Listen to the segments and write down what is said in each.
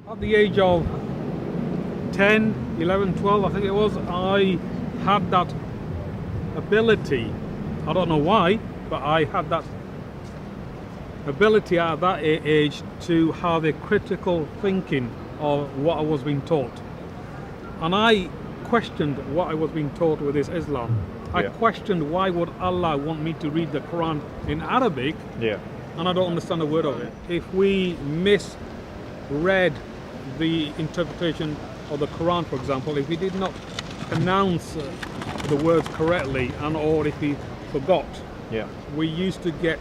At the age of 10, 11, 12, I think it was, I had that ability. I don't know why, but I had that ability at that age to have a critical thinking of what I was being taught. And I questioned what I was being taught with this Islam. I questioned, why would Allah want me to read the Quran in Arabic and I don't understand a word of it? If we misread the interpretation of the Quran, for example, if we did not pronounce the words correctly, and or if we forgot, we used to get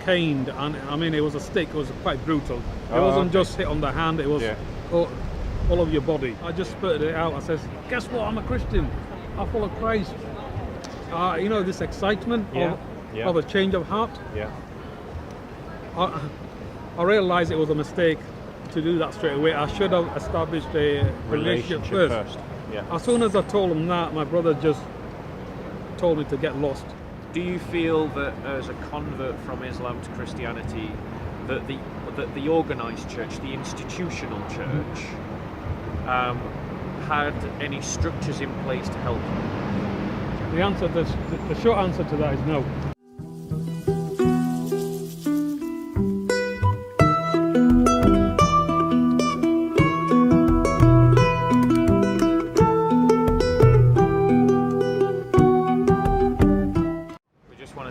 caned, and I mean it was a stick, it was quite brutal. It wasn't just hit on the hand, it was all of your body. I just spurted it out. I says, guess what, I'm a Christian, I follow Christ. You know, this excitement of a change of heart. I realized it was a mistake to do that straight away. I should have established a relationship first. As soon as I told him that, my brother just told me to get lost. Do you feel that as a convert from Islam to Christianity, that the organised church, the institutional church, had any structures in place to help you? The short answer to that is no.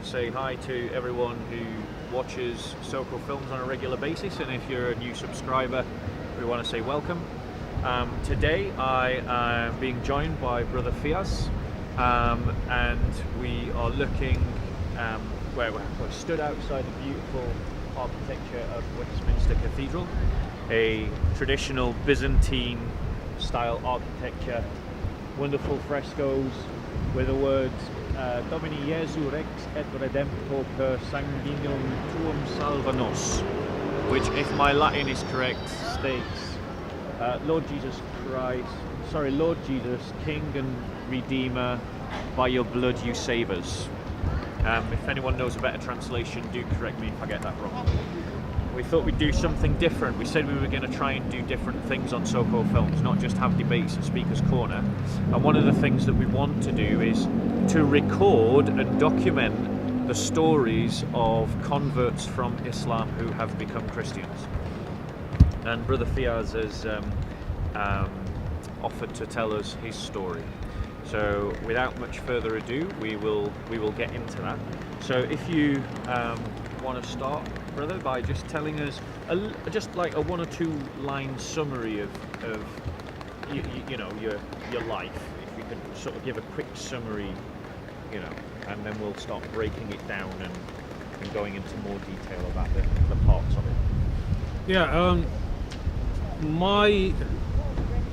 Say hi to everyone who watches Soco Films on a regular basis, and if you're a new subscriber, we want to say welcome. Today I am being joined by Brother Fyaz, and we are looking where we're stood outside the beautiful architecture of Westminster Cathedral, a traditional Byzantine style architecture, wonderful frescoes with the words Domini Jesu Rex et Redemptor per sanguinum tuum salva nos, which, if my Latin is correct, states Lord Jesus, King and Redeemer, by your blood you save us. If anyone knows a better translation, do correct me if I get that wrong. We thought we'd do something different. We said we were going to try and do different things on Soco Films, not just have debates and Speaker's Corner. And one of the things that we want to do is to record and document the stories of converts from Islam who have become Christians. And Brother Fyaz has offered to tell us his story. So without much further ado, we will get into that. So if you want to start, brother, by just telling us just like a 1 or 2 line summary of you know, your life. If you could sort of give a quick summary, you know, and then we'll start breaking it down and going into more detail about the parts of it. My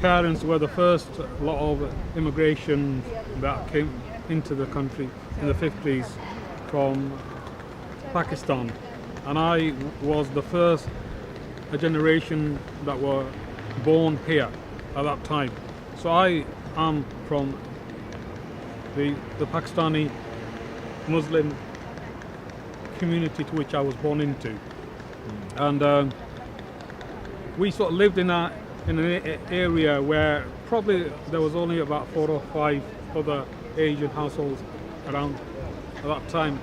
parents were the first lot of immigration that came into the country in the 50s from Pakistan, and I was the first generation that were born here at that time. So I am from the Pakistani Muslim community to which I was born into, and we sort of lived in an area where probably there was only about 4 or 5 other Asian households around at that time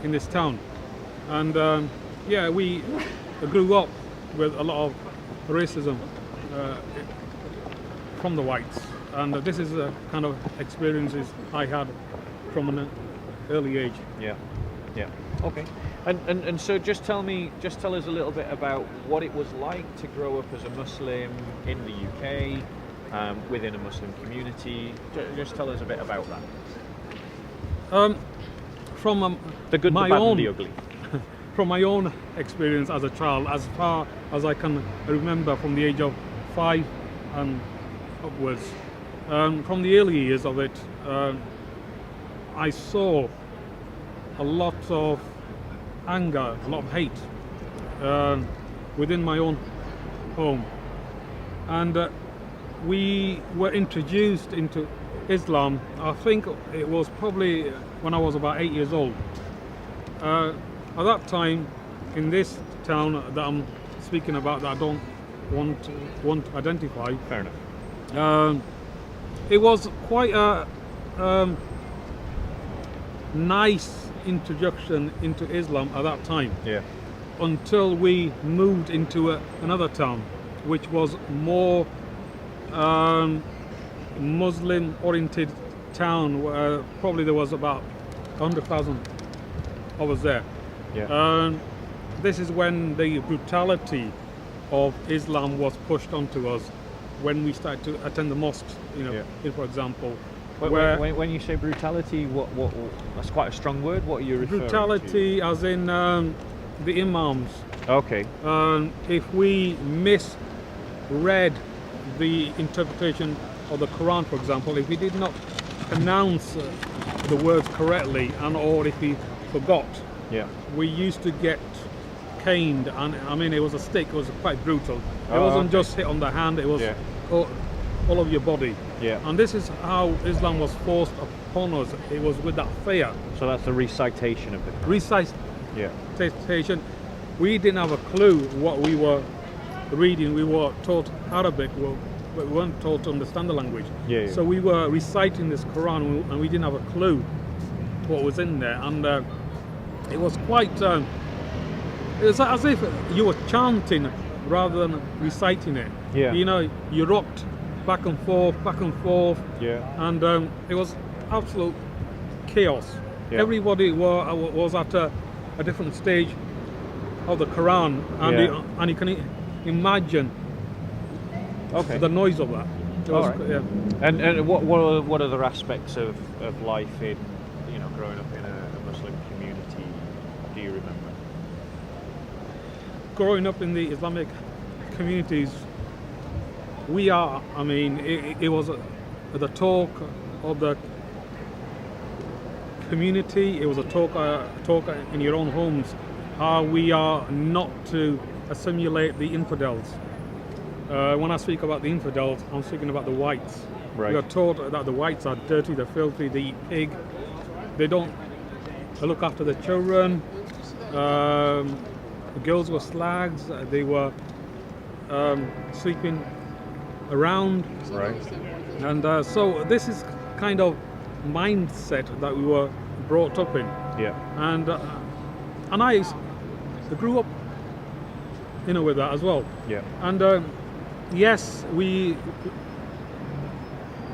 in this town. And we grew up with a lot of racism from the whites, and this is the kind of experiences I had from an early age. Okay. And so just tell us a little bit about what it was like to grow up as a Muslim in the UK, within a Muslim community. Just tell us a bit about that. From the good, the bad, and the ugly. From my own experience as a child, as far as I can remember, from the age of 5 and upwards, from the early years of it, I saw a lot of anger, a lot of hate within my own home, and we were introduced into Islam. I think it was probably when I was about 8 years old. At that time, in this town that I'm speaking about, that I don't won't identify. Fair enough. It was quite a nice introduction into Islam at that time, Yeah. until we moved into another town, which was more Muslim-oriented town. Where probably there was about 100,000 of us there. Yeah. This is when the brutality of Islam was pushed onto us when we started to attend the mosques. For example, When you say brutality, what that's quite a strong word. What are you referring brutality, as in the imams. to? Okay. If we misread the interpretation of the Quran, for example, if we did not pronounce the words correctly, or if we forgot, Yeah. we used to get caned, and I mean it was a stick. It was quite brutal. It Oh, wasn't okay. just hit on the hand. It was Yeah. all of your body. Yeah. And this is how Islam was forced upon us. It was with that fear. So that's the recitation of the Quran. Yeah. Recitation. We didn't have a clue what we were reading. We were taught Arabic. We weren't taught to understand the language. Yeah. So we were reciting this Quran, and we didn't have a clue what was in there. And it was quite. It was as if you were chanting rather than reciting it. Yeah. You rocked back and forth, Yeah. and it was absolute chaos. Yeah. Everybody was at a different stage of the Quran, and Yeah. and you can imagine Okay. the noise of that. It was, All right. yeah. And what other aspects of life in growing up in a Muslim community do you remember? Growing up in the Islamic communities, it was the talk of the community. It was a talk in your own homes, how we are not to assimilate the infidels. When I speak about the infidels, I'm speaking about the whites. Right. We are taught that the whites are dirty, they're filthy, they eat pig, they don't look after the children. The girls were slags, they were sleeping around. Right. And so this is kind of mindset that we were brought up in. Yeah. And I grew up with that as well. Yeah. And yes, we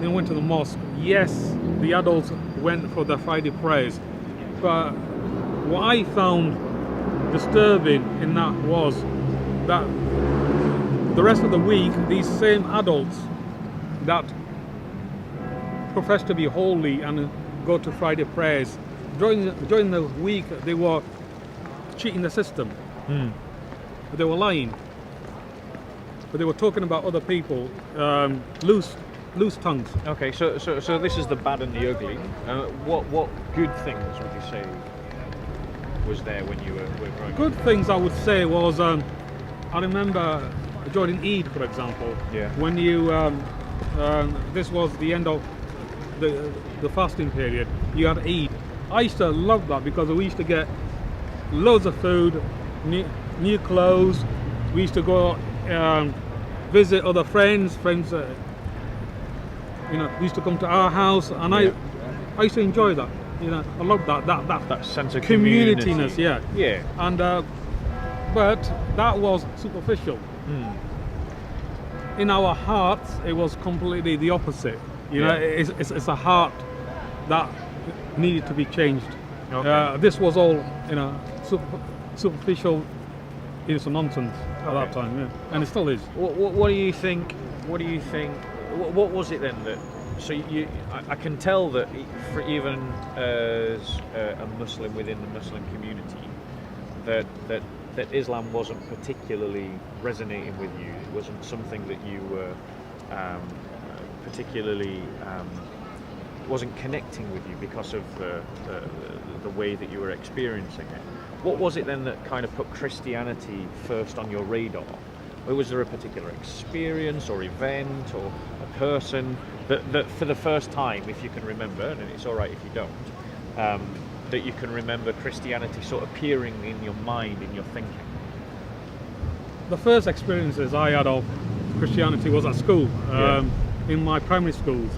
went to the mosque. Yes, the adults went for the Friday prayers. But what I found disturbing in that was that the rest of the week, these same adults that profess to be holy and go to Friday prayers, during the week they were cheating the system. They were lying. But they were talking about other people, loose tongues. Okay, so this is the bad and the ugly. What good things would you say was there when you were growing up? Good things I would say was, I remember during Eid, for example, Yeah. when this was the end of the fasting period, you had Eid. I used to love that because we used to get loads of food, new clothes. We used to go visit other friends. Used to come to our house, and Yeah. I used to enjoy that. I love that That sense of communityness. community. Yeah. Yeah. And but that was superficial. In our hearts, it was completely the opposite. Yeah. It's a heart that needed to be changed. Okay. This was all superficial. It's nonsense at that time, yeah, and it still is. What do you think? What was it then that? So I can tell that for even as a Muslim within the Muslim community, that Islam wasn't particularly resonating with you. It wasn't something that you were particularly wasn't connecting with you because of the way that you were experiencing it. What was it then that kind of put Christianity first on your radar? Or was there a particular experience or event or a person that for the first time, if you can remember, and it's all right if you don't, that you can remember Christianity sort of appearing in your mind, in your thinking? the first experiences I had of Christianity was at school. In my primary schools,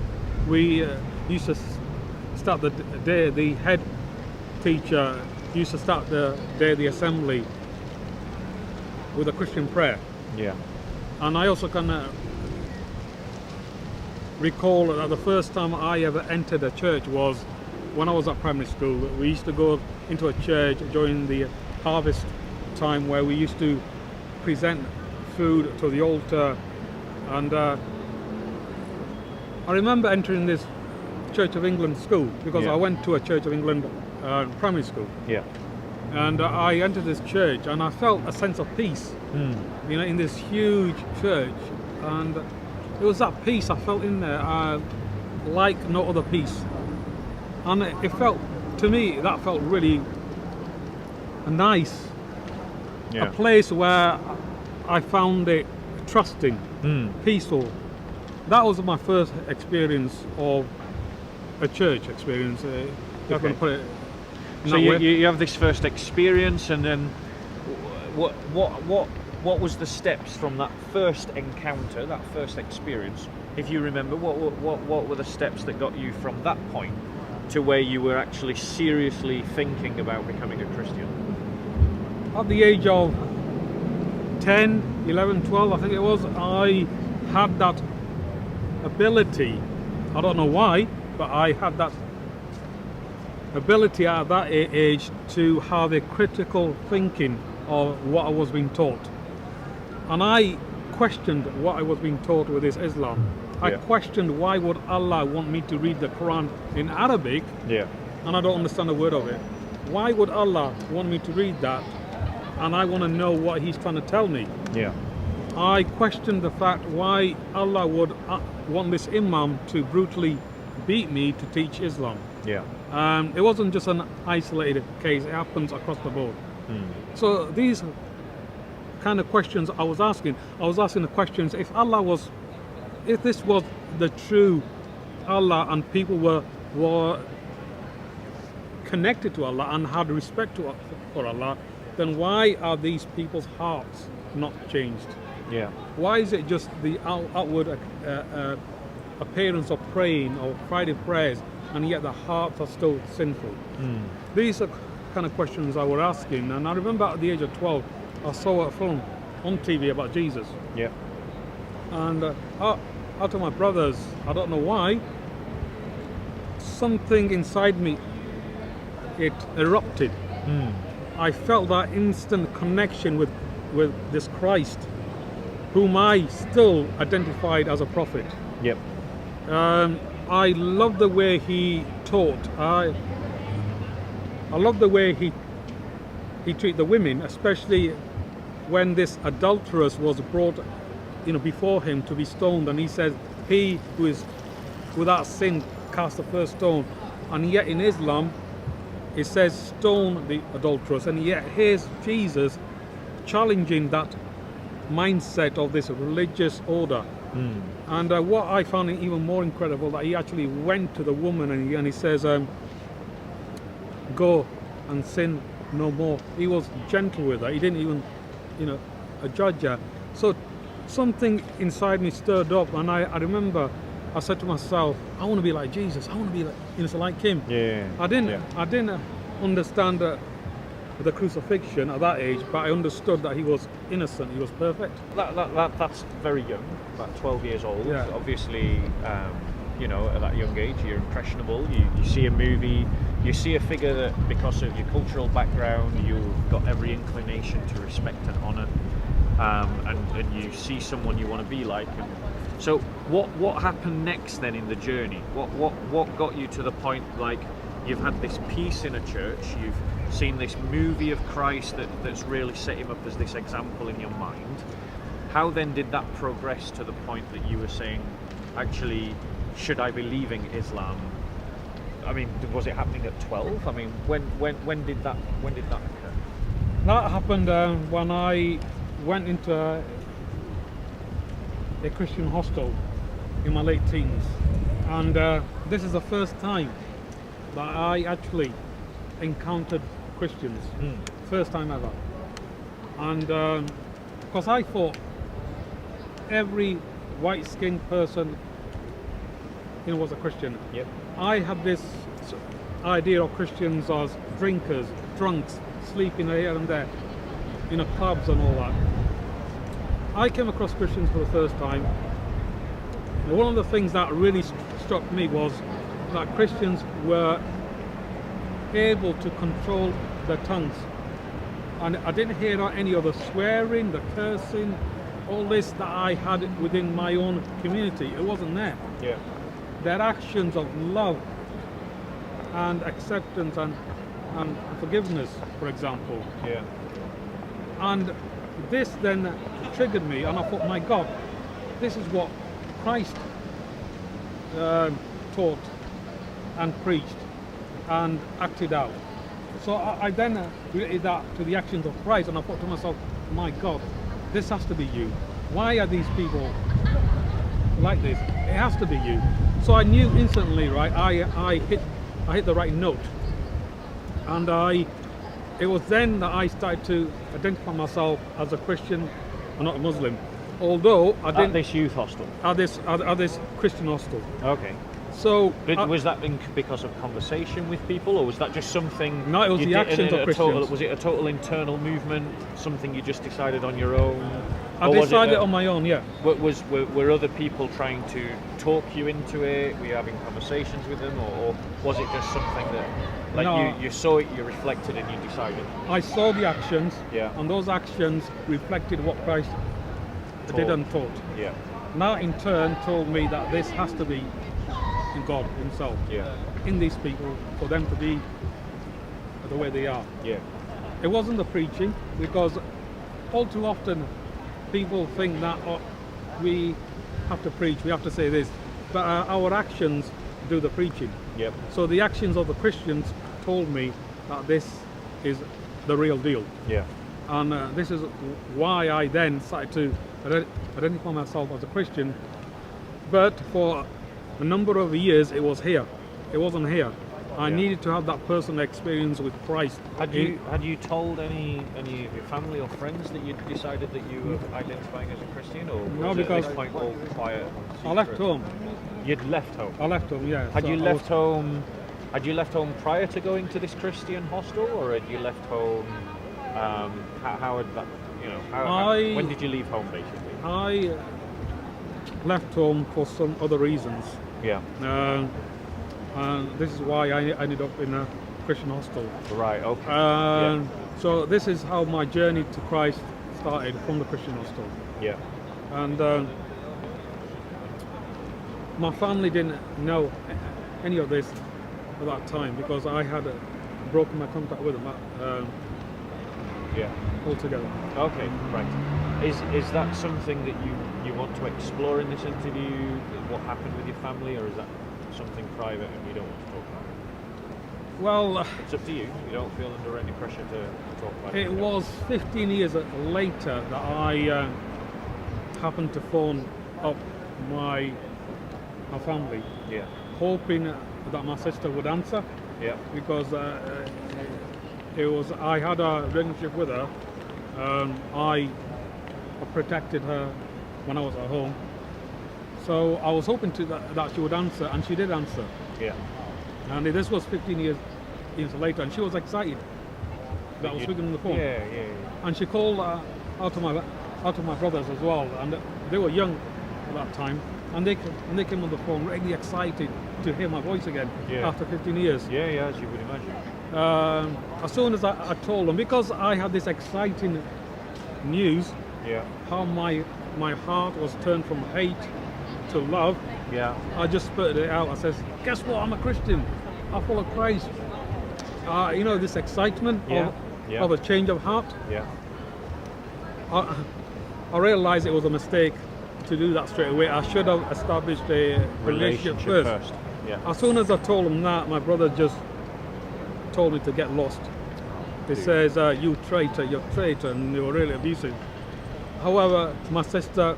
we used to start the day. The head teacher used to start the day of the assembly with a Christian prayer. Yeah. And I also can recall that the first time I ever entered a church was when I was at primary school. We used to go into a church during the harvest time where we used to present food to the altar, and I remember entering this Church of England school because I went to a Church of England primary school. Yeah. And I entered this church and I felt a sense of peace, you know, in this huge church, and it was that peace I felt in there, like no other peace. And it felt, to me, that felt really nice, a place where I found it trusting, peaceful. That was my first experience of a church experience, if I'm going to put it. So you have this first experience, and then what was the steps from that first encounter, that first experience? If you remember, what were the steps that got you from that point to where you were actually seriously thinking about becoming a Christian? At the age of 10, 11, 12, I think it was, I had that ability. I don't know why, but I had that ability at that age to have a critical thinking of what I was being taught. And I questioned what I was being taught with this Islam. I questioned, why would Allah want me to read the Quran in Arabic and I don't understand a word of it? Why would Allah want me to read that and I want to know what He's trying to tell me? I questioned the fact why Allah would want this Imam to brutally beat me to teach Islam. It wasn't just an isolated case, it happens across the board. So these kind of questions I was asking the questions, if this was the true Allah and people were connected to Allah and had respect for Allah, then why are these people's hearts not changed? Why is it just the outward appearance of praying or Friday prayers, and yet the hearts are still sinful? These are kind of questions I was asking, and I remember at the age of 12 I saw a film on TV about Jesus. And out of my brothers, I don't know why, something inside me, it erupted. I felt that instant connection with this Christ, whom I still identified as a prophet. I love the way he taught. I love the way he treated the women, especially when this adulteress was brought, before him to be stoned, and he says, "He who is without sin cast the first stone." And yet in Islam, it says, "Stone the adulteress." And yet here's Jesus challenging that mindset of this religious order. And what I found even more incredible, that he actually went to the woman and he says, "Go and sin no more." He was gentle with her. He didn't even, judge her. So something inside me stirred up, and I remember I said to myself, I want to be like Jesus. I want to be like him. I didn't understand the crucifixion at that age, but I understood that he was innocent, he was perfect. That's very young, about 12 years old. Obviously, at that young age, you're impressionable. You see a movie, you see a figure that, because of your cultural background, you've got every inclination to respect and honour, and you see someone you want to be like. And so, what happened next then in the journey? What got you to the point, like, you've had this peace in a church, you've seen this movie of Christ that's really set him up as this example in your mind. How then did that progress to the point that you were saying, actually, should I be leaving Islam? I mean, was it happening at 12? I mean, when did that occur? That happened when I went into a Christian hostel in my late teens, and this is the first time that I actually encountered Christians, first time ever. And because I thought every white-skinned person, was a Christian. Yep. I had this idea of Christians as drinkers, drunks, sleeping here and there, clubs and all that. I came across Christians for the first time. And one of the things that really struck me was that Christians were able to control their tongues. And I didn't hear any of the swearing, the cursing, all this that I had within my own community. It wasn't there. Yeah. Their actions of love and acceptance and forgiveness, for example. Yeah. And this then triggered me, and I thought, my God, this is what Christ taught and preached and acted out. So I then related that to the actions of Christ, and I thought to myself, my God, this has to be you. Why are these people like this? It has to be you. So I knew instantly, right? I hit the right note, and it was then that I started to identify myself as a Christian and not a Muslim. Although I didn't. At this youth hostel. At this Christian hostel. Okay. So was that because of conversation with people, or was that just something? No, it was the actions of Christians. Was it a total internal movement? Something you just decided on your own? I decided on my own, yeah. Were other people trying to talk you into it? Were you having conversations with them, or was it just something that, like, No. you saw it, you reflected, and you decided? I saw the actions, Yeah. and those actions reflected what Christ did and taught. Yeah. Now, in turn, told me that this has to be in God Himself, Yeah. in these people, for them to be the way they are. Yeah. It wasn't the preaching, because all too often people think that we have to preach, we have to say this, but our actions do the preaching. Yep. So the actions of the Christians told me that this is the real deal. Yeah. And this is why I then started to identify myself as a Christian. But for a number of years it was here. It wasn't here. I needed to have that personal experience with Christ. Had you told any of your family or friends that you'd decided that you were identifying as a Christian, or No, was it because at this point all quiet? I left home. You'd left home. I left home, yeah. Had So you I left was- home? Had you left home prior to going to this Christian hostel, or had you left home? How had that? When did you leave home, basically? I left home for some other reasons. Yeah. And this is why I ended up in a Christian hostel. Right. Okay. So this is how my journey to Christ started, from the Christian hostel. Yeah. And my family didn't know any of this at that time, because I had broken my contact with them Yeah. altogether. Okay. Right. Is that something that you want to explore in this interview? What happened with your family, or is that something private and you don't want to talk about it? Well, It's up to you. You don't feel under any pressure to talk about it. it was 15 years later that I happened to phone up my family, Yeah. hoping that my sister would answer, Yeah. because I had a relationship with her. I protected her when I was at home, so I was hoping that she would answer, and she did answer. Yeah. And this was 15 years later, and she was excited that I was speaking on the phone. Yeah. And she called out of my brothers as well, and they were young at that time, and they came on the phone really excited to hear my voice again after 15 years. Yeah, as you would imagine. As soon as I told them, because I had this exciting news, Yeah. how my heart was turned from hate to love, Yeah. I just spurted it out. I says, guess what, I'm a Christian, I follow Christ. This excitement of a change of heart. Yeah. I realized it was a mistake to do that straight away. I should have established a relationship first. Yeah. As soon as I told him that, my brother just told me to get lost. He says, you traitor, you're a traitor, and you were really abusive. However, my sister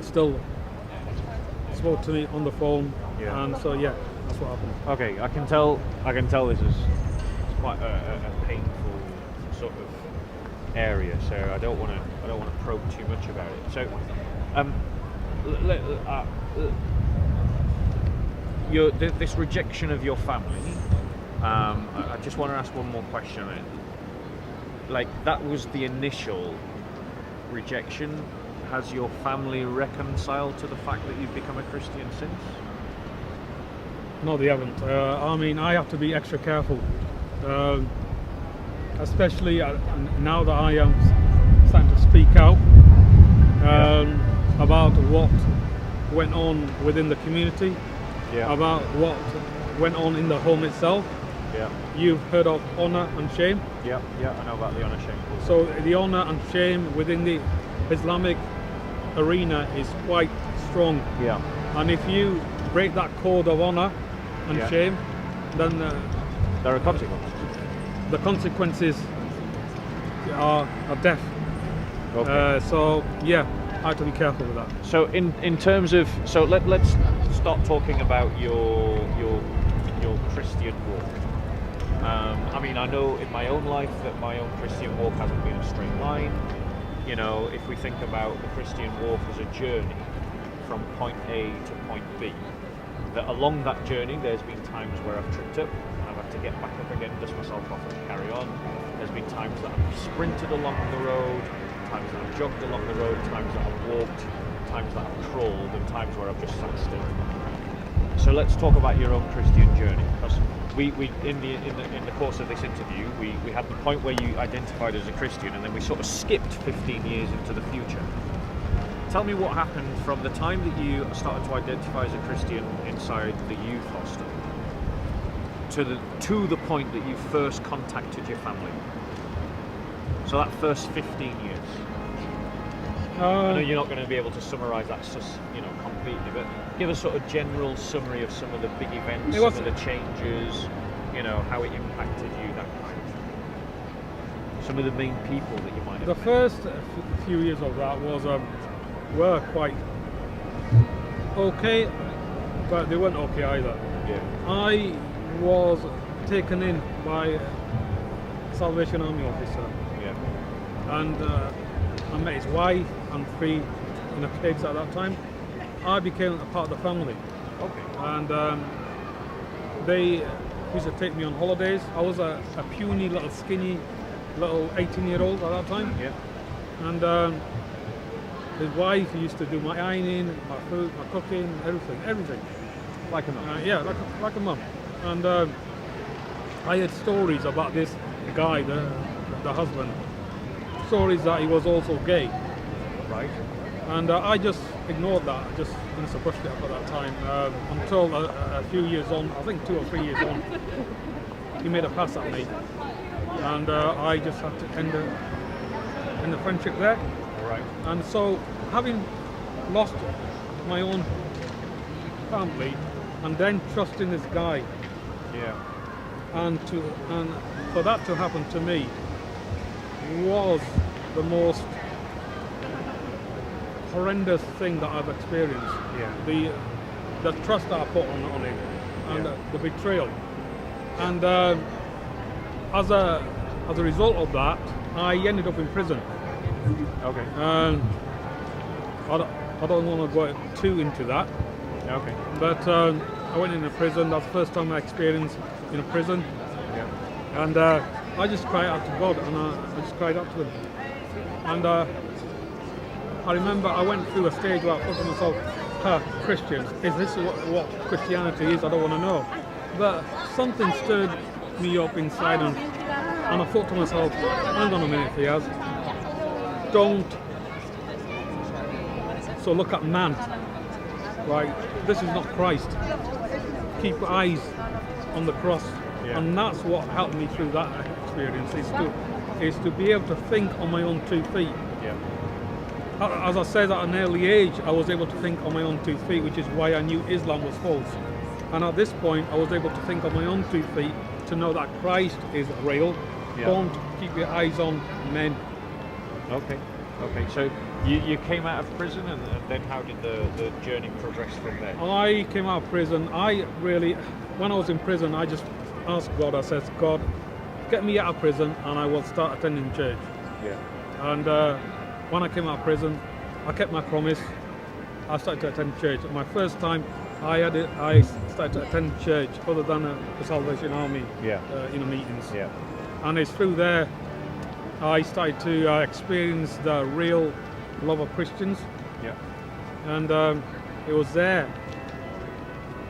still spoke to me on the phone, and so that's what happened. Okay, I can tell this is quite a painful sort of area, so I don't want to probe too much about it. So, this rejection of your family. I just want to ask one more question on it. Like, that was the initial rejection. Has your family reconciled to the fact that you've become a Christian since? No, they haven't. I mean, I have to be extra careful, especially now that I am starting to speak out about what went on within the community, about what went on in the home itself. Yeah. You've heard of honor and shame. Yeah, I know about the honor shame. So the honor and shame within the Islamic arena is quite strong. Yeah. And if you break that code of honor and shame, then there are consequences. The consequences are death. Okay. So yeah, I have to be careful with that. So in terms of, so let's start talking about your Christian walk. I mean, I know in my own life that my own Christian walk hasn't been a straight line. You know, if we think about the Christian walk as a journey from point A to point B, that along that journey there's been times where I've tripped up and I've had to get back up again, dust myself off and carry on. There's been times that I've sprinted along the road, times that I've jogged along the road, times that I've walked, times that I've crawled, and times where I've just sat still. So let's talk about your own Christian journey, because we in the course of this interview we had the point where you identified as a Christian, and then we sort of skipped 15 years into the future. Tell me what happened from the time that you started to identify as a Christian inside the youth hostel to the point that you first contacted your family. So that first 15 years. I know you're not going to be able to summarise that, completely, but give a sort of general summary of some of the big events, some of the changes, how it impacted you, that kind of thing. Some of the main people that you might have met. The first few years of that were quite okay, but they weren't okay either. Yeah. I was taken in by a Salvation Army officer. Yeah. And I met his wife and 3 kids at that time. I became a part of the family. Okay. And they used to take me on holidays. I was a puny, little skinny, little 18-year-old at that time. Yeah. And his wife used to do my ironing, my food, my cooking, everything. Like a mum. Yeah, like a mum. And I had stories about this guy, the husband. Stories that he was also gay. Right. And I just ignored that, I just brushed it up at that time, until a few years on, I think 2 or 3 years on, he made a pass at me. And I just had to end the friendship there. Right. And so, having lost my own family, and then trusting this guy, and for that to happen to me was the most horrendous thing that I've experienced. Yeah. The trust that I put on him, and the betrayal, and as a result of that, I ended up in prison. Okay. I don't want to go too into that. Okay. But I went into prison. That's the first time I experienced in a prison. Yeah. And I just cried out to God, and I just cried out to him. And I remember I went through a stage where I thought to myself, Christians, is this what Christianity is? I don't want to know. But something stirred me up inside, and I thought to myself, hang on a minute, Fyaz, don't look at man, right? This is not Christ. Keep your eyes on the cross. Yeah. And that's what helped me through that experience, is to be able to think on my own 2 feet. Yeah. As I said, at an early age, I was able to think on my own 2 feet, which is why I knew Islam was false. And at this point, I was able to think on my own 2 feet to know that Christ is real. Yeah. Don't keep your eyes on men. Okay. So you came out of prison, and then how did the journey progress from there? I came out of prison. When I was in prison, I just asked God. I said, God, get me out of prison, and I will start attending church. Yeah. And when I came out of prison, I kept my promise. I started to attend church. My first time I started to attend church other than the Salvation Army Yeah. Meetings. Yeah. And it's through there I started to experience the real love of Christians. Yeah. And it was there,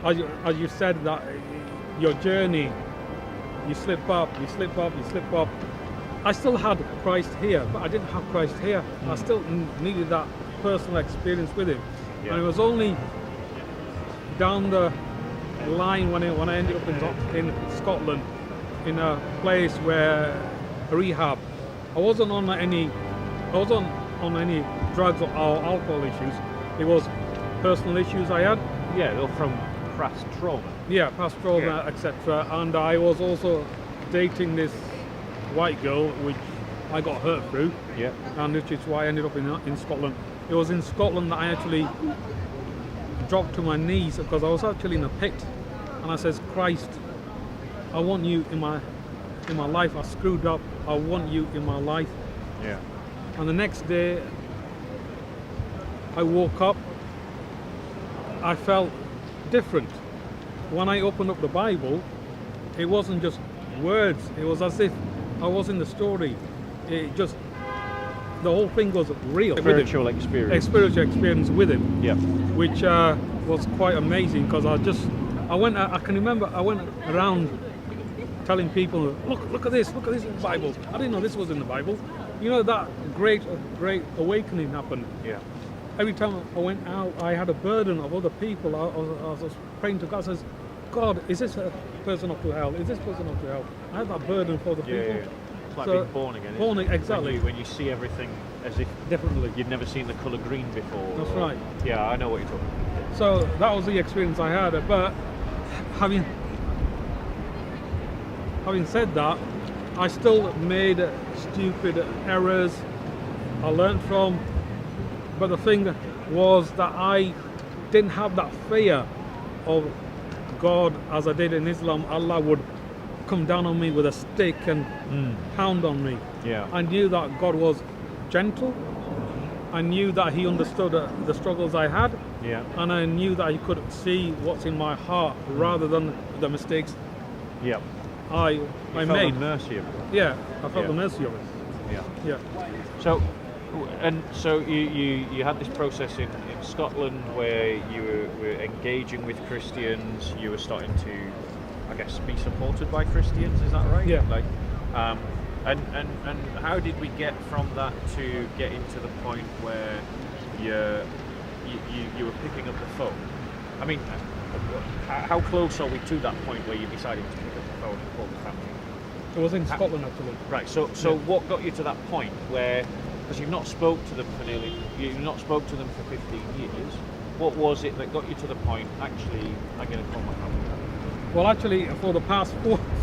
as you said, that your journey, you slip up, you slip up, you slip up. I still had Christ here, but I didn't have Christ here. I still needed that personal experience with Him. Yeah. And it was only down the line when I ended up in Scotland, in a place where rehab. I wasn't on any drugs or alcohol issues. It was personal issues I had. Yeah, they're from past trauma. Yeah, past trauma, Yeah. etc. And I was also dating this white girl, which I got hurt through, Yeah. and which is why I ended up in Scotland. It was in Scotland that I actually dropped to my knees because I was actually in a pit, and I says, Christ, I want you in my life. I screwed up. I want you in my life. Yeah. And the next day, I woke up. I felt different. When I opened up the Bible, it wasn't just words. It was as if I was in the story. It just, the whole thing was real. Spiritual with him. experience. A spiritual experience with him, Yeah. which was quite amazing because I can remember I went around telling people, look at this in the Bible. I didn't know this was in the Bible. That great awakening happened. Yeah. Every time I went out, I had a burden of other people. I was praying to God. I says, God, is this a person off to hell? Is this person off to hell? I had that burden for the Yeah. people. Yeah. It's like So, being born again. born isn't it? exactly. When you see everything as if Definitely. you'd never seen the colour green before. That's right. Yeah, I know what you're talking about. So that was the experience I had. But having said that, I still made stupid errors. I learned from. But the thing was that I didn't have that fear of God as I did in Islam. Allah would come down on me with a stick and pound on me. Yeah. I knew that God was gentle. I knew that He understood the struggles I had. Yeah. And I knew that He could see what's in my heart rather than the mistakes Yeah. I You felt made. the mercy of it. Yeah, I felt Yeah. the mercy of it. Yeah. Yeah. So you had this process in Scotland where you were engaging with Christians. You were starting to, I guess, be supported by Christians. Is that right? Yeah. Like, and how did we get from that to getting to the point where you were picking up the phone? I mean, how close are we to that point where you decided to pick up the phone and call the family? It was in Scotland actually. Right. So Yeah. what got you to that point where, because you've not spoke to them for 15 years, what was it that got you to the point? Actually, I'm going to call my family. Well, actually, for the past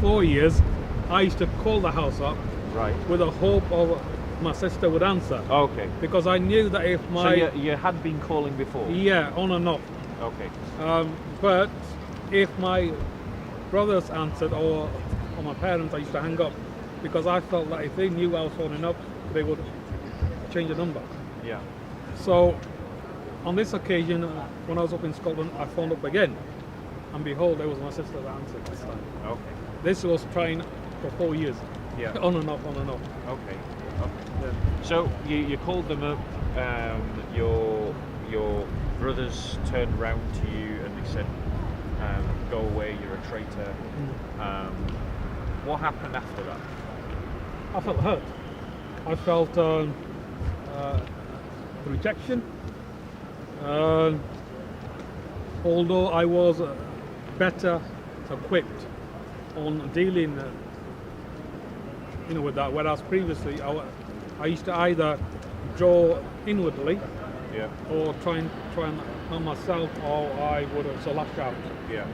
four years, I used to call the house up Right. with a hope of my sister would answer. Okay. Because I knew that if So you had been calling before. yeah, on and off. Okay. But if my brothers answered or my parents, I used to hang up because I felt that if they knew I was phoning up, they would change the number. Yeah. So on this occasion, when I was up in Scotland, I phoned up again, and behold, it was my sister that answered this time. Okay. This was trying for 4 years, Yeah. on and off, on and off. Okay. Yeah. So you called them up. Your brothers turned round to you and they said, "Go away, you're a traitor." What happened after that? I felt hurt. I felt rejection. Although I was better equipped on dealing, with that, whereas previously I used to either draw inwardly Yeah. or try and harm myself, or I would have lash out. Yeah.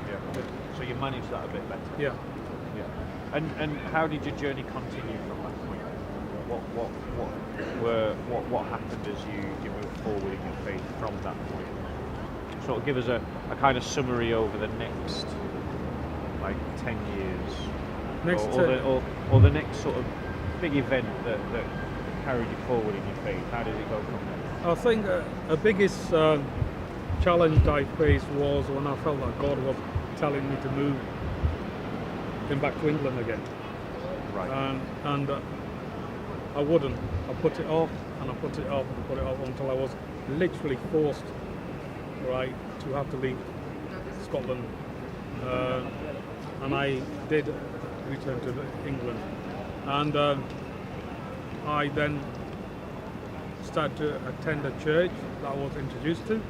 Yeah. So you managed that a bit better. Yeah. Yeah. And how did your journey continue from that point? What happened as you moved forward in your faith from that point? Sort of give us a kind of summary over the next 10 years. Next or the next sort of big event that carried you forward in your faith? How did it go from there? I think the biggest challenge I faced was when I felt that God was telling me to move him back to England again. Right. And I wouldn't. I put it off and I put it off and put it off until I was literally forced, right, to have to leave Scotland. And I did return to England. And I then started to attend a church that I was introduced to.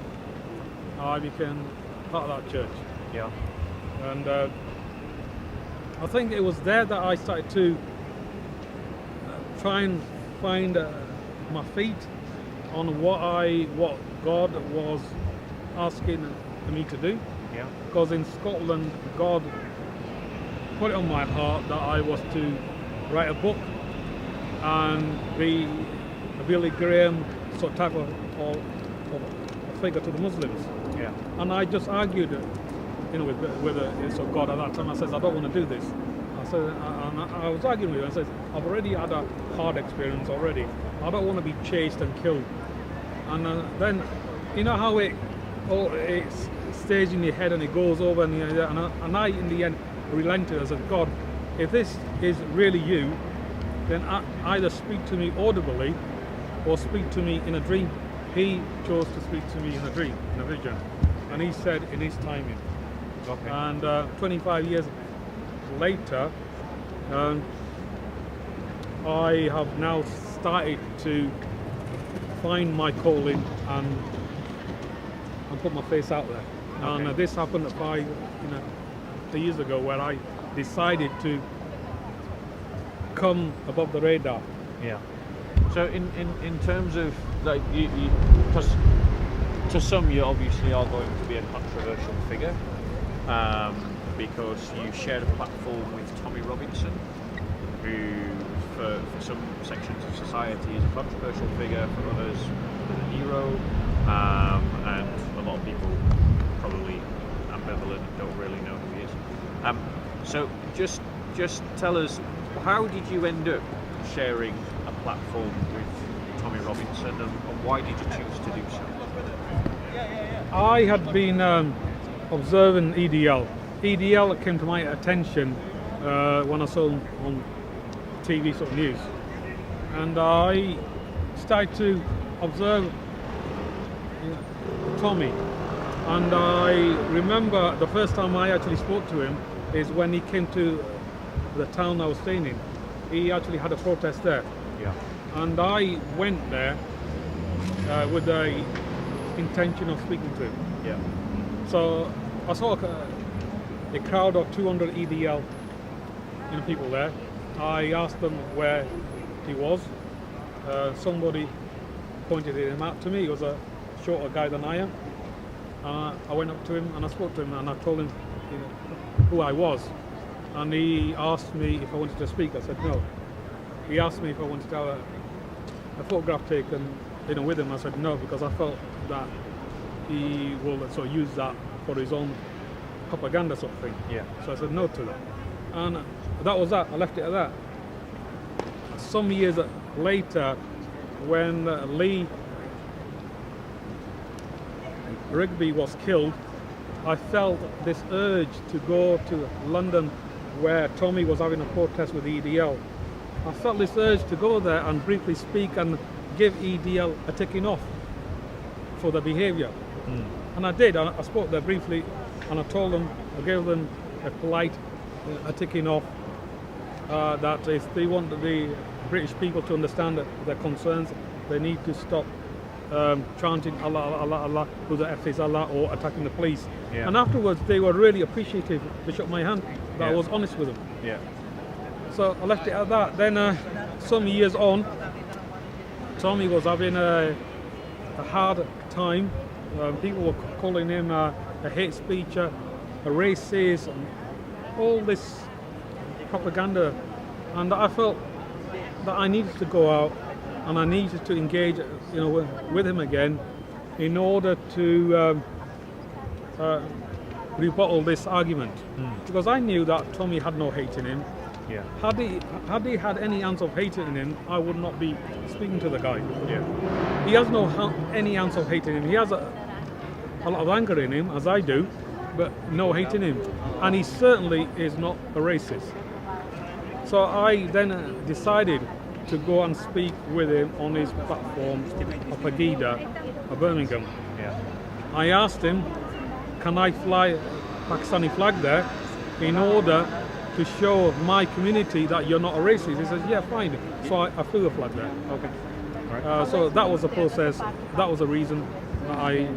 I became part of that church. Yeah. And I think it was there that I started to try and find my feet on what God was asking me to do. Yeah. Because in Scotland, God put it on my heart that I was to write a book and be a Billy Graham sort of type of figure to the Muslims. Yeah. And I just argued, with God at that time. I said, I don't want to do this. I said, and I was arguing with him. I said, I've already had a hard experience already. I don't want to be chased and killed. And then, you know how it stays in your head and it goes over, and I in the end relented. I said, God, if this is really you, then either speak to me audibly or speak to me in a dream. He chose to speak to me in a dream, in a vision, and he said in his timing. Okay. And 25 years later, I have now started to find my calling and put my face out there. Okay. And this happened 2 years ago, where I decided to come above the radar. Yeah. So in terms of like you because to some you obviously are going to be a controversial figure, because you shared a platform with Tommy Robinson, who for some sections of society is a controversial figure, for others a hero, and a lot of people probably ambivalent, don't really know who he is. So just tell us, how did you end up sharing a platform with Tommy Robinson, and why did you choose to do so? I had been observing EDL. EDL came to my attention when I saw him on TV sort of news, and I started to observe Tommy. And I remember the first time I actually spoke to him is when he came to the town I was staying in. He actually had a protest there. Yeah. And I went there with the intention of speaking to him. Yeah. So I saw a crowd of 200 EDL people there. I asked them where he was. Somebody pointed him out to me. He was a shorter guy than I am. I went up to him and I spoke to him and I told him who I was. And he asked me if I wanted to speak. I said no. He asked me if I wanted to have a photograph taken with him. I said no, because I felt that he will sort of use that for his own propaganda sort of thing. Yeah. So I said no to that. And that was that. I left it at that. Some years later, when Lee Rigby was killed, I felt this urge to go to London, where Tommy was having a protest with EDL. I felt this urge to go there and briefly speak and give EDL a ticking off for their behaviour. And I did. I spoke there briefly and I told them, I gave them a polite a ticking off, that if they want the British people to understand their concerns, they need to stop chanting Allah, Allah, Allah, who the F is Allah, or attacking the police. Yeah. And afterwards they were really appreciative. They shook my hand that I was honest with them. Yeah. So I left it at that. Then some years on, Tommy was having a hard time. People were calling him a hate speech, a racist, and all this propaganda. And I felt that I needed to go out and I needed to engage, with him again, in order to rebuttal this argument. Because I knew that Tommy had no hate in him. Yeah. Had he had any ounce of hate in him, I would not be speaking to the guy. Yeah. He has any ounce of hate in him. He has a lot of anger in him, as I do, but no hate in him. And he certainly is not a racist. So I then decided to go and speak with him on his platform of Pegida of Birmingham. Yeah. I asked him, can I fly a Pakistani flag there in order to show my community that you're not a racist? He says, yeah, fine. So I flew the flag there. Okay. Right. So that was the process. That was the reason that I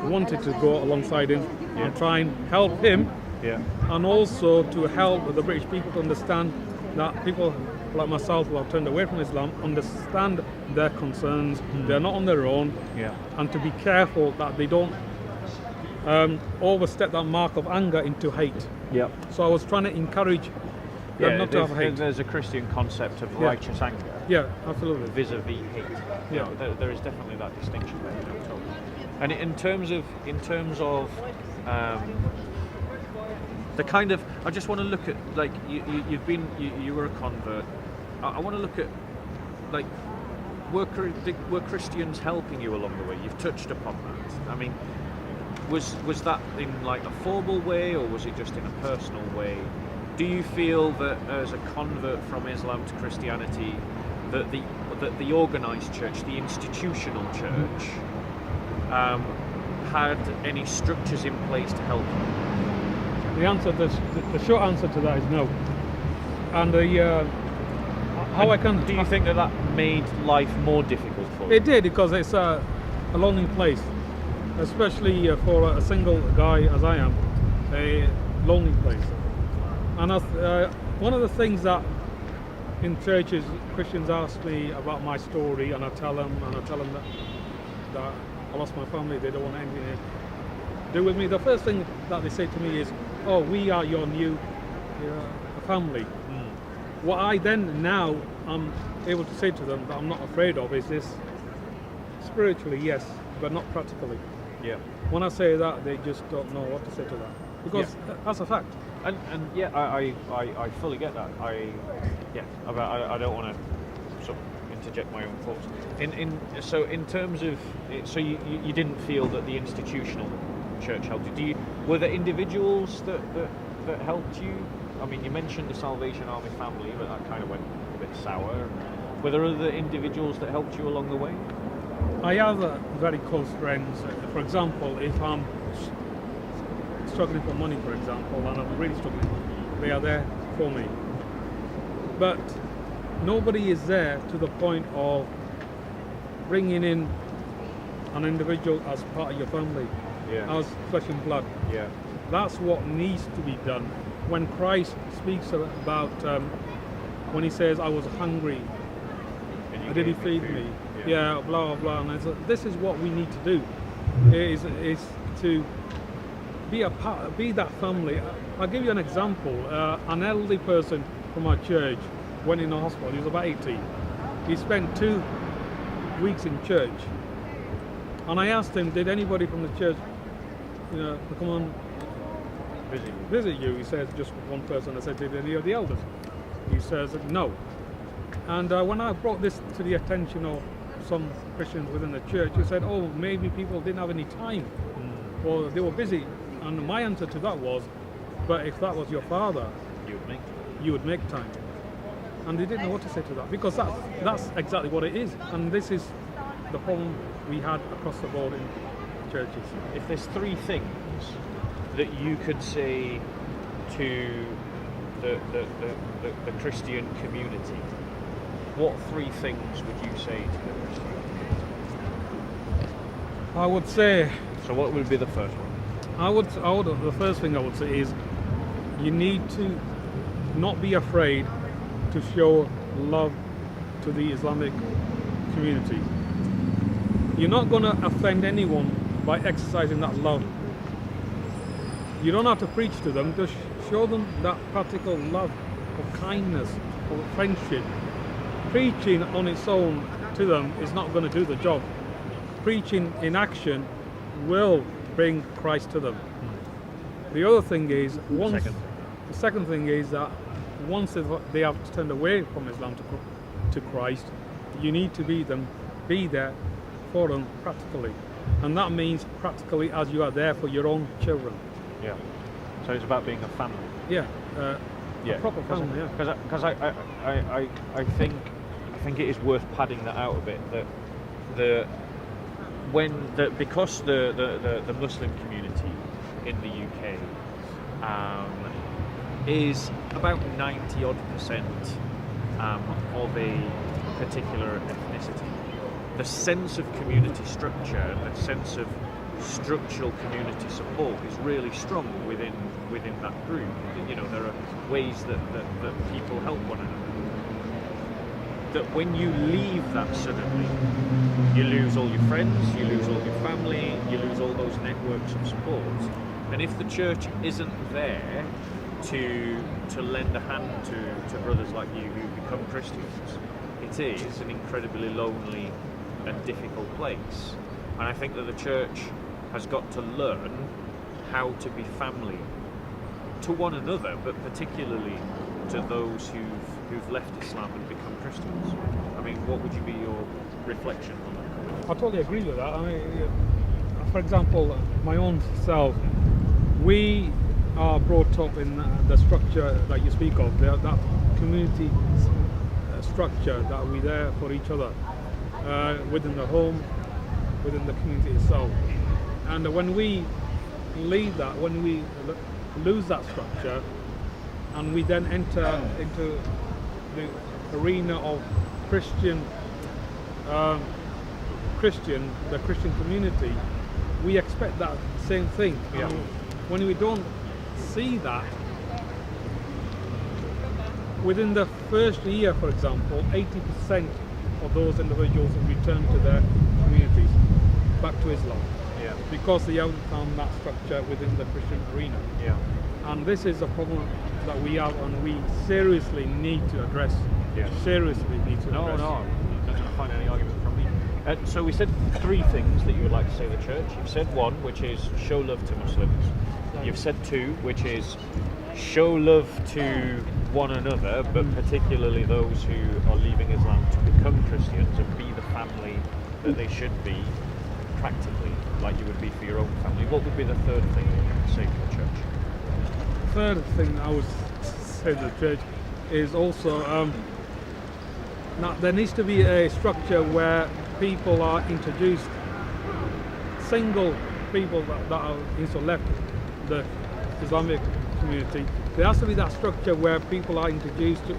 wanted to go alongside him and try and help him, and also to help the British people to understand that people like myself who have turned away from Islam understand their concerns. They're not on their own, and to be careful that they don't overstep that mark of anger into hate. Yeah. So I was trying to encourage them not to have hate. There's a Christian concept of righteous anger. Yeah, absolutely. Vis-a-vis hate. Yeah. There is definitely that distinction there. Totally. And in terms of the kind of, I just want to look at, like, you were a convert. I want to look at, like, were Christians helping you along the way? You've touched upon that. I mean, was that in like a formal way, or was it just in a personal way? Do you feel that as a convert from Islam to Christianity, that the organised church, the institutional church, had any structures in place to help you? The short answer to that is no. And do you think that made life more difficult for you? It did, because it's a lonely place, especially for a single guy as I am, a lonely place. And one of the things that in churches Christians ask me about my story, and I tell them that I lost my family, they don't want anything to do with me. The first thing that they say to me is, oh, we are your new family. What I then now am able to say to them that I'm not afraid of is this: spiritually, yes, but not practically. Yeah. When I say that, they just don't know what to say to that, because that's a fact. And I fully get that. I don't want to sort of interject my own thoughts. So in terms of, so you didn't feel that the institutional church helped you? Were there individuals that helped you? I mean, you mentioned the Salvation Army family, but that kind of went a bit sour. Were there other individuals that helped you along the way? I have very close friends. For example, if I'm struggling for money, for example, and I'm really struggling, they are there for me. But nobody is there to the point of bringing in an individual as part of your family, as flesh and blood. Yeah. That's what needs to be done. When Christ speaks about, when he says, I was hungry, and did he feed me? Yeah, blah, blah, blah. And so this is what we need to do, is to be that family. I'll give you an example. An elderly person from our church went in the hospital. He was about 80. He spent 2 weeks in church. And I asked him, did anybody from the church, come on, visit you? He says, just one person. I said, did any of the elders? He says, no. And when I brought this to the attention of some Christians within the church, he said, oh, maybe people didn't have any time, or they were busy. And my answer to that was, but if that was your father, you would make time. And they didn't know what to say to that, because that's exactly what it is. And this is the problem we had across the board in churches. If there's 3 things that you could say to the Christian community, what 3 things would you say to the Christian community? I would say. So what would be the first one? The first thing I would say is, you need to not be afraid to show love to the Islamic community. You're not going to offend anyone by exercising that love. You don't have to preach to them, just show them that practical love, of kindness, of friendship. Preaching on its own to them is not going to do the job. Preaching in action will bring Christ to them. The other thing is, the second thing is that once they have turned away from Islam to Christ, you need to be there for them practically, and that means practically as you are there for your own children. Yeah. So it's about being a family. Yeah. A proper family. Yeah. Because I think it is worth padding that out a bit. Because the Muslim community in the UK is about 90% of a particular ethnicity. The sense of community structure and the sense of structural community support is really strong within that group. You know, there are ways that people help one another. That when you leave that suddenly, you lose all your friends, you lose all your family, you lose all those networks of support. And if the church isn't there to lend a hand to brothers like you who become Christians, it is an incredibly lonely and difficult place. And I think that the church has got to learn how to be family to one another, but particularly to those who've left Islam and become Christians. I mean, what would be your reflection on that? I totally agree with that. I mean, for example, my own self, we are brought up in the structure that you speak of, that community structure that we're there for each other within the home, within the community itself. And when we leave that, when we lose that structure, and we then enter into the arena of the Christian community, we expect that same thing. Yeah. And when we don't see that, within the first year, for example, 80% of those individuals will return to their communities, back to Islam. Yeah. Because they haven't found that structure within the Christian arena. Yeah. And this is a problem that we have, and we seriously need to address. Yeah. Seriously need to address. No, I'm not going to find any argument from me. So we said three things that you would like to say to the church. You've said one, which is show love to Muslims. You've said two, which is show love to one another, but particularly those who are leaving Islam to become Christians, and be the family that they should be, practically, like you would be for your own family. What would be the third thing that you would say to the church? Third thing I would say to the church is also that there needs to be a structure where people are introduced, single people that are left the Islamic community. There has to be that structure where people are introduced to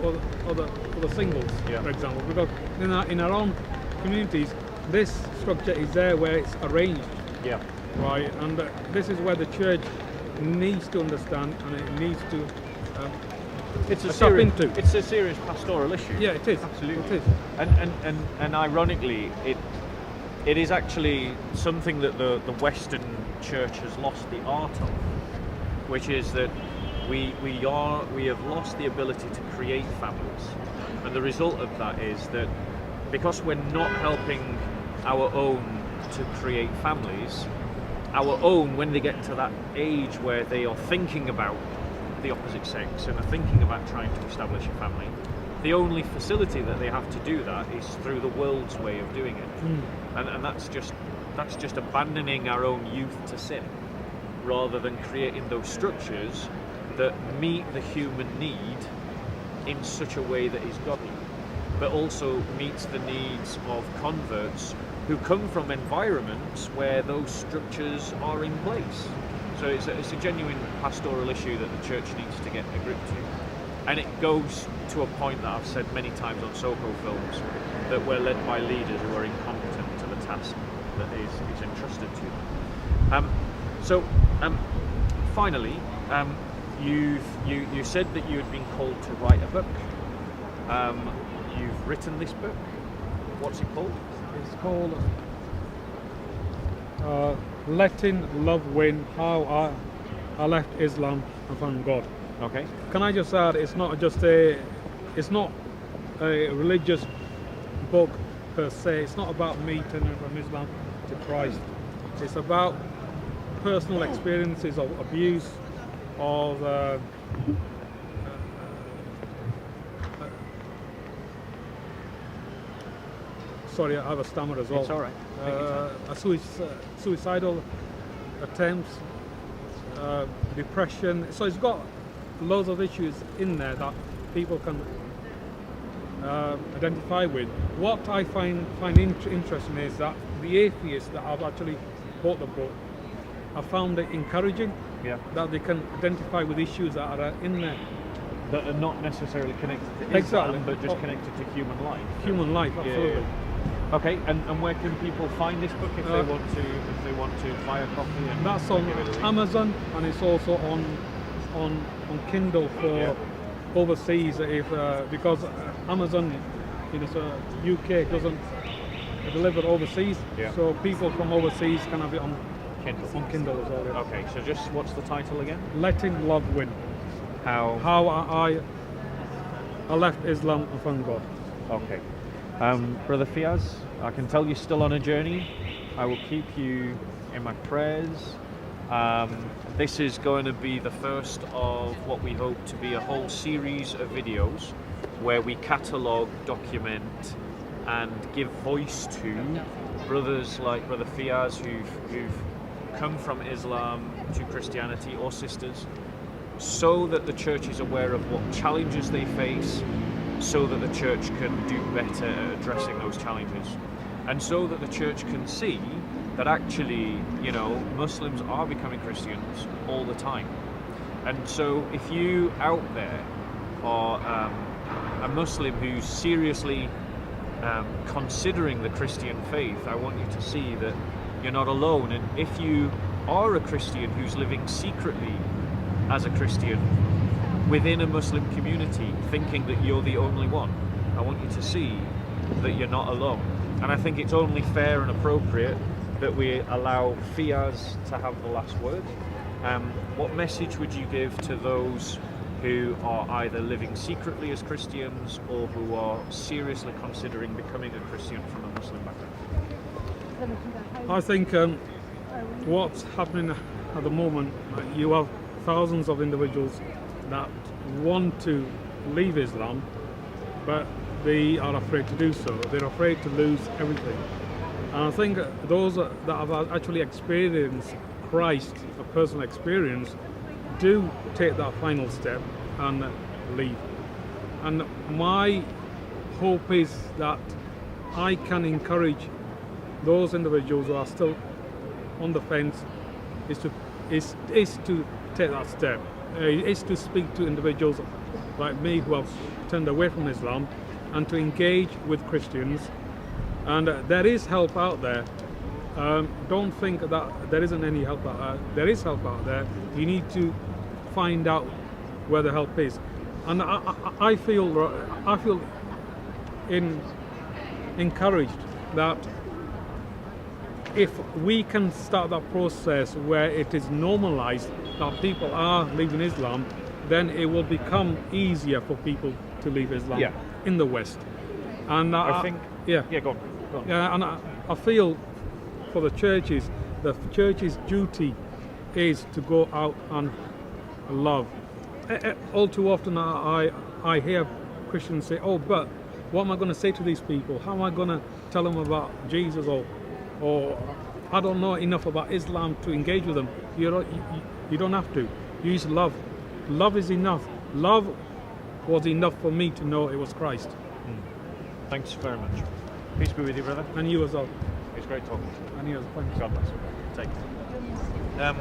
other singles, for example, because in our own communities, this structure is there where it's arranged, right? And this is where the church needs to understand, and it needs to it's a serious pastoral issue. Yeah, it is. Absolutely. It is. And ironically, it is actually something that the Western church has lost the art of, which is that we have lost the ability to create families, and the result of that is that because we're not helping our own to create families, our own, when they get to that age where they are thinking about the opposite sex and are thinking about trying to establish a family, the only facility that they have to do that is through the world's way of doing it. And that's just abandoning our own youth to sin, rather than creating those structures that meet the human need in such a way that is godly, but also meets the needs of converts who come from environments where those structures are in place. So it's a genuine pastoral issue that the church needs to get a grip to. And it goes to a point that I've said many times on Soco films, that we're led by leaders who are incompetent to the task that is entrusted to them. Finally, you said that you had been called to write a book. You've written this book. What's it called? It's called Letting Love Win, How I Left Islam and Found God. Okay. Can I just add, it's not a religious book per se. It's not about me turning from Islam to Christ. It's about personal experiences of abuse, of sorry, I have a stammer as well. It's all right. Suicidal attempts, depression. So it's got loads of issues in there that people can identify with. What I find interesting is that the atheists that have actually bought the book, I found it encouraging that they can identify with issues that are in there. That are not necessarily connected to Islam, but just connected to human life. Human life, absolutely. Okay, and where can people find this book if they want to buy a copy? And that's on Amazon, and it's also on Kindle for overseas. Because Amazon, UK doesn't deliver overseas, so people from overseas can have it on Kindle as well. Yeah. Okay, so just what's the title again? Letting Love Win. How I left Islam and found God. Okay. Brother Fyaz, I can tell you're still on a journey. I will keep you in my prayers. This is going to be the first of what we hope to be a whole series of videos where we catalogue, document and give voice to brothers like Brother Fyaz who've come from Islam to Christianity, or sisters, so that the church is aware of what challenges they face, so that the church can do better at addressing those challenges, and so that the church can see that actually, Muslims are becoming Christians all the time. And so if you out there are a Muslim who's seriously considering the Christian faith, I want you to see that you're not alone. And if you are a Christian who's living secretly as a Christian within a Muslim community, thinking that you're the only one, I want you to see that you're not alone. And I think it's only fair and appropriate that we allow Fyaz to have the last word. What message would you give to those who are either living secretly as Christians or who are seriously considering becoming a Christian from a Muslim background? I think what's happening at the moment, you have thousands of individuals that want to leave Islam, but they are afraid to do so. They're afraid to lose everything. And I think those that have actually experienced Christ, a personal experience, do take that final step and leave. And my hope is that I can encourage those individuals who are still on the fence is to take that step. Is to speak to individuals like me who have turned away from Islam and to engage with Christians. And there is help out there. Don't think that there isn't any help out there. There is help out there. You need to find out where the help is. And I feel encouraged that if we can start that process where it is normalized that people are leaving Islam, then it will become easier for people to leave Islam in the West. And I think, go on. Yeah, and I feel for the churches duty is to go out and love. All too often I hear Christians say, "Oh, but what am I going to say to these people? How am I going to tell them about Jesus? Or I don't know enough about Islam to engage with them." You don't have to. Use love. Love is enough. Love was enough for me to know it was Christ. Thanks very much. Peace be with you, brother. And you as well. It's great talking to you. And you as well. God bless you. Take care.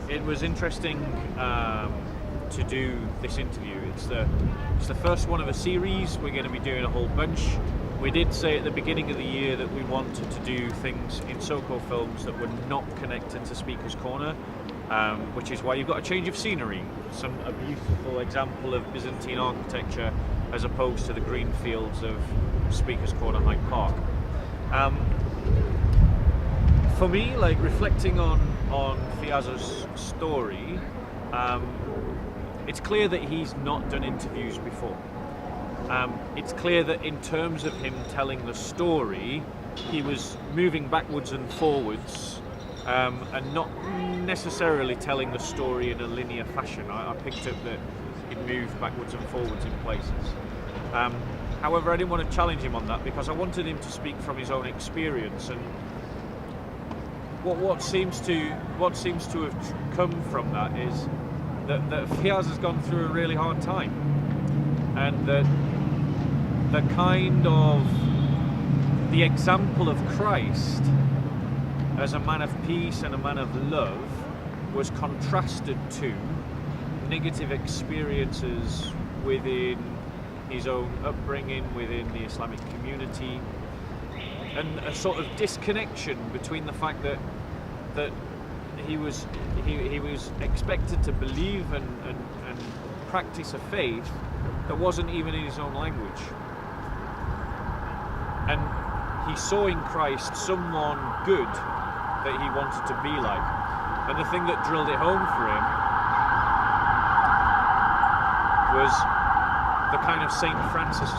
It was interesting to do this interview. It's the first one of a series. We're going to be doing a whole bunch. We did say at the beginning of the year that we wanted to do things in Soco films that were not connected to Speaker's Corner, which is why you've got a change of scenery. A beautiful example of Byzantine architecture as opposed to the green fields of Speaker's Corner, Hyde Park. For me, like reflecting on Fyaz's story, it's clear that he's not done interviews before. It's clear that in terms of him telling the story, he was moving backwards and forwards and not necessarily telling the story in a linear fashion. I picked up that he'd moved backwards and forwards in places. However, I didn't want to challenge him on that because I wanted him to speak from his own experience. And what seems to have come from that is that Fyaz has gone through a really hard time, and that the example of Christ as a man of peace and a man of love was contrasted to negative experiences within his own upbringing, within the Islamic community, and a sort of disconnection between the fact that he was expected to believe and practice a faith that wasn't even in his own language. And he saw in Christ someone good that he wanted to be like. And the thing that drilled it home for him was the kind of St. Francis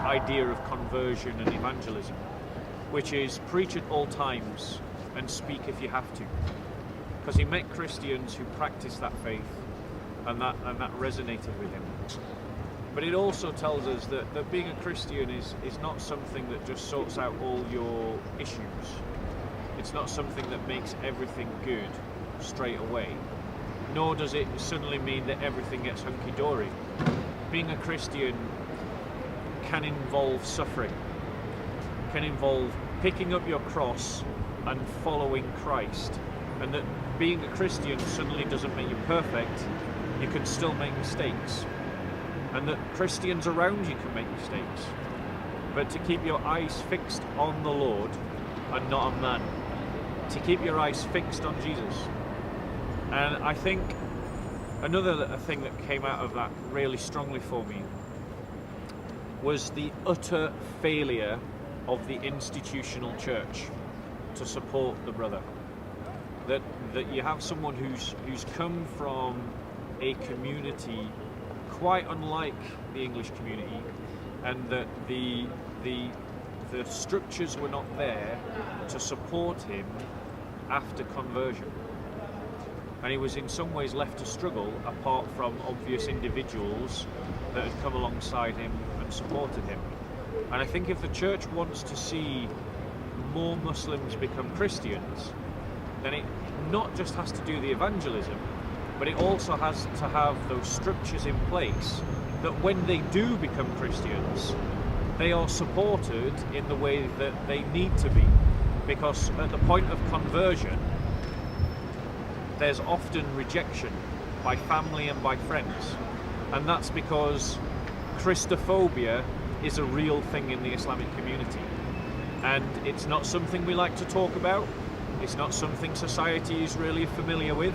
idea of conversion and evangelism, which is preach at all times and speak if you have to. Because he met Christians who practiced that faith, and that resonated with him. But it also tells us that being a Christian is not something that just sorts out all your issues. It's not something that makes everything good straight away, nor does it suddenly mean that everything gets hunky-dory. Being a Christian can involve suffering, can involve picking up your cross and following Christ. And that being a Christian suddenly doesn't make you perfect. You can still make mistakes. And that Christians around you can make mistakes. But to keep your eyes fixed on the Lord and not on man. To keep your eyes fixed on Jesus. And I think another thing that came out of that really strongly for me was the utter failure of the institutional church to support the brother. That you have someone who's come from a community quite unlike the English community, and that the structures were not there to support him after conversion. And he was in some ways left to struggle apart from obvious individuals that had come alongside him and supported him. And I think if the church wants to see more Muslims become Christians, then it not just has to do the evangelism, but it also has to have those structures in place that when they do become Christians, they are supported in the way that they need to be. Because at the point of conversion, there's often rejection by family and by friends. And that's because Christophobia is a real thing in the Islamic community. And it's not something we like to talk about. It's not something society is really familiar with,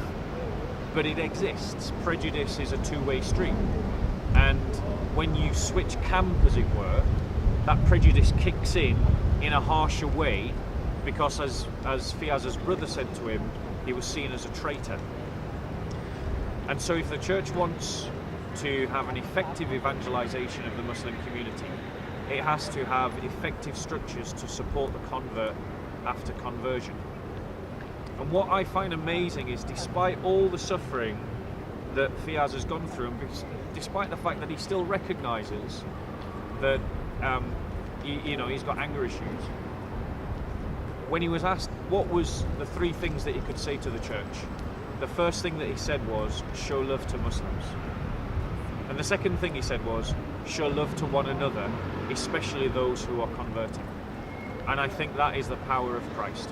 but it exists. Prejudice is a two-way street. And when you switch camp, as it were, that prejudice kicks in a harsher way, because as Fyaz's brother said to him, he was seen as a traitor. And so if the church wants to have an effective evangelization of the Muslim community, it has to have effective structures to support the convert after conversion. And what I find amazing is, despite all the suffering that Fyaz has gone through, and despite the fact that he still recognizes that he's got anger issues, when he was asked what was the three things that he could say to the church, the first thing that he said was, show love to Muslims. And the second thing he said was, show love to one another, especially those who are converting. And I think that is the power of Christ.